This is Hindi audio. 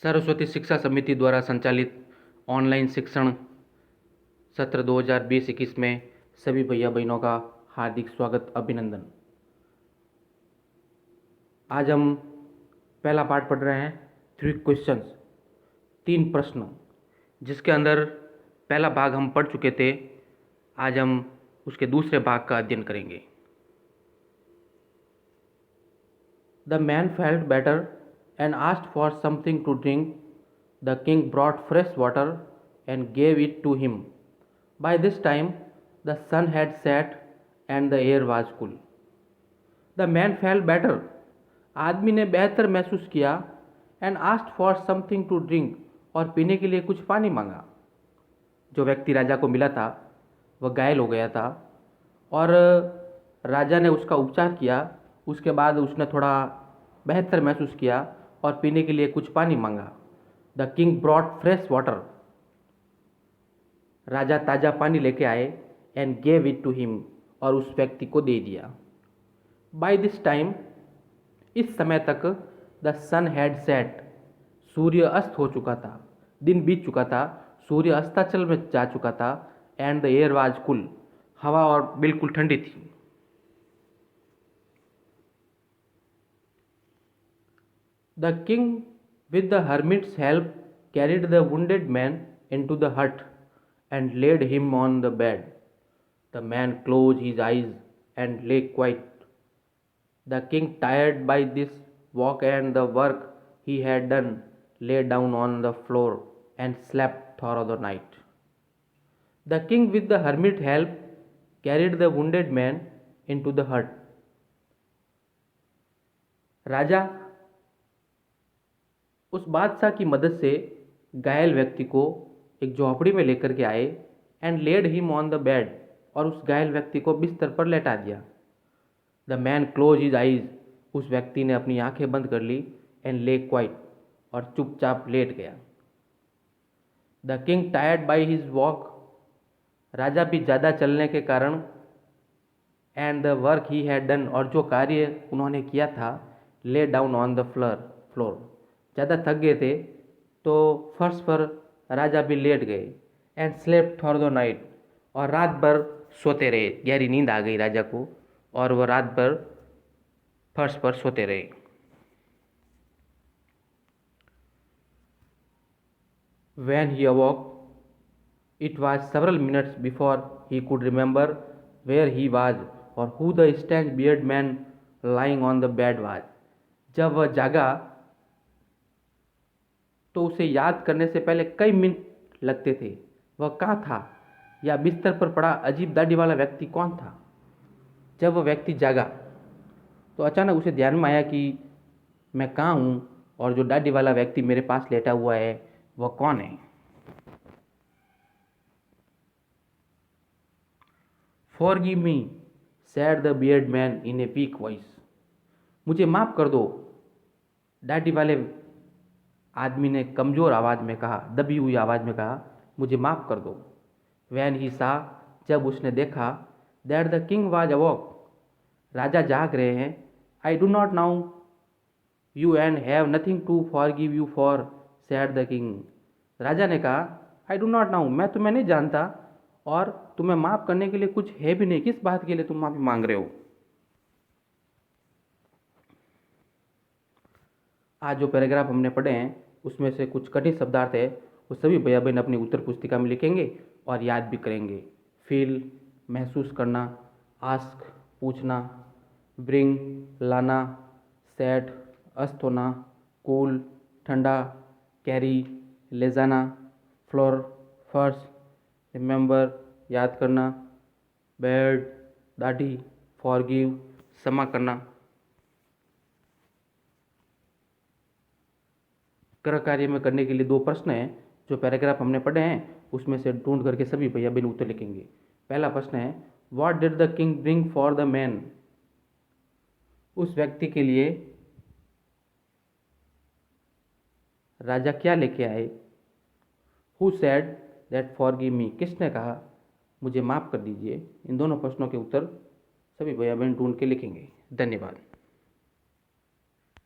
सरस्वती शिक्षा समिति द्वारा संचालित ऑनलाइन शिक्षण सत्र 2020-21 में सभी भैया बहनों का हार्दिक स्वागत, अभिनंदन। आज हम पहला पार्ट पढ़ रहे हैं 3 क्वेश्चंस, 3 प्रश्न, जिसके अंदर पहला भाग हम पढ़ चुके थे। आज हम उसके दूसरे भाग का अध्ययन करेंगे। The man felt better and asked for something to drink. The king brought fresh water and gave it to him. By this time, the sun had set and the air was cool. The man felt better. आदमी ने बेहतर महसूस किया and asked for something to drink, और पीने के लिए कुछ पानी मांगा। जो व्यक्ति राजा को मिला था वह घायल हो गया था और राजा ने उसका उपचार किया। उसके बाद उसने थोड़ा बेहतर महसूस किया और पीने के लिए कुछ पानी मांगा। The king brought fresh water, राजा ताज़ा पानी लेके आए। And gave it to him, और उस व्यक्ति को दे दिया। बाय दिस टाइम, इस समय तक, द सन हैड सेट, सूर्य अस्त हो चुका था, दिन बीत चुका था, सूर्य अस्ताचल में जा चुका था। And the air was cool, हवा और बिल्कुल ठंडी थी। The king, with the hermit's help, carried the wounded man into the hut and laid him on the bed. The man closed his eyes and lay quiet. The king, tired by this walk and the work he had done, lay down on the floor and slept through the night. The king, with the hermit's help, carried the wounded man into the hut. राजा उस बादशाह की मदद से घायल व्यक्ति को एक झोपड़ी में लेकर के आए। And led him on the bed, और उस घायल व्यक्ति को बिस्तर पर लेटा दिया। The man close his eyes, उस व्यक्ति ने अपनी आंखें बंद कर ली। एंड ले क्वाइट, और चुपचाप लेट गया। The king, tired by his walk, राजा भी ज़्यादा चलने के कारण, and the work he had done, और जो कार्य उन्होंने किया था, lay down on the floor, ज़्यादा थक गए थे तो फर्श पर राजा भी लेट गए। And slept through the night, और रात भर सोते रहे। गहरी नींद आ गई राजा को और वह रात भर फर्श पर सोते रहे। When he awoke, it was several minutes before he could remember where he was or who the strange bearded man lying on the bed was. जब वह जागा तो उसे याद करने से पहले कई मिनट लगते थे। वह कहाँ था, या बिस्तर पर पड़ा अजीब दाढ़ी वाला व्यक्ति कौन था। जब वह व्यक्ति जागा तो अचानक उसे ध्यान में आया कि मैं कहाँ हूँ और जो दाढ़ी वाला व्यक्ति मेरे पास लेटा हुआ है वह कौन है। Forgive me, said the beard man in a week voice. मुझे माफ़ कर दो, दाढ़ी वाले आदमी ने कमज़ोर आवाज़ में कहा, दबी हुई आवाज़ में कहा, मुझे माफ़ कर दो। वैन ही सा, जब उसने देखा, that the king was awoke, राजा जाग रहे हैं। I do not know you and have nothing to forgive you for, said the king. राजा ने कहा, आई डू नॉट नाउ, मैं तुम्हें नहीं जानता और तुम्हें माफ़ करने के लिए कुछ है भी नहीं। किस बात के लिए तुम माफ़ी मांग रहे हो। आज जो पैराग्राफ हमने पढ़े हैं उसमें से कुछ कठिन शब्दार्थ है, वो सभी भैया बहन अपनी उत्तर पुस्तिका में लिखेंगे और याद भी करेंगे। फील, महसूस करना, आस्क, पूछना, ब्रिंग, लाना, सेट, अस्त होना, कूल, ठंडा, कैरी, ले जाना, फ्लोर, फर्श, रिमेंबर, याद करना, बेड, दाढ़ी, फॉरगिव, क्षमा करना। गृह कार्य में करने के लिए 2 प्रश्न हैं जो पैराग्राफ हमने पढ़े हैं, उसमें से ढूंढ करके सभी भैया बहन उत्तर लिखेंगे। पहला प्रश्न है, what did the king bring for the man. उस व्यक्ति के लिए राजा क्या लेके आए। Who said that forgive me, किसने कहा मुझे माफ़ कर दीजिए। इन दोनों प्रश्नों के उत्तर सभी भैया बहन ढूंढ के लिखेंगे। धन्यवाद।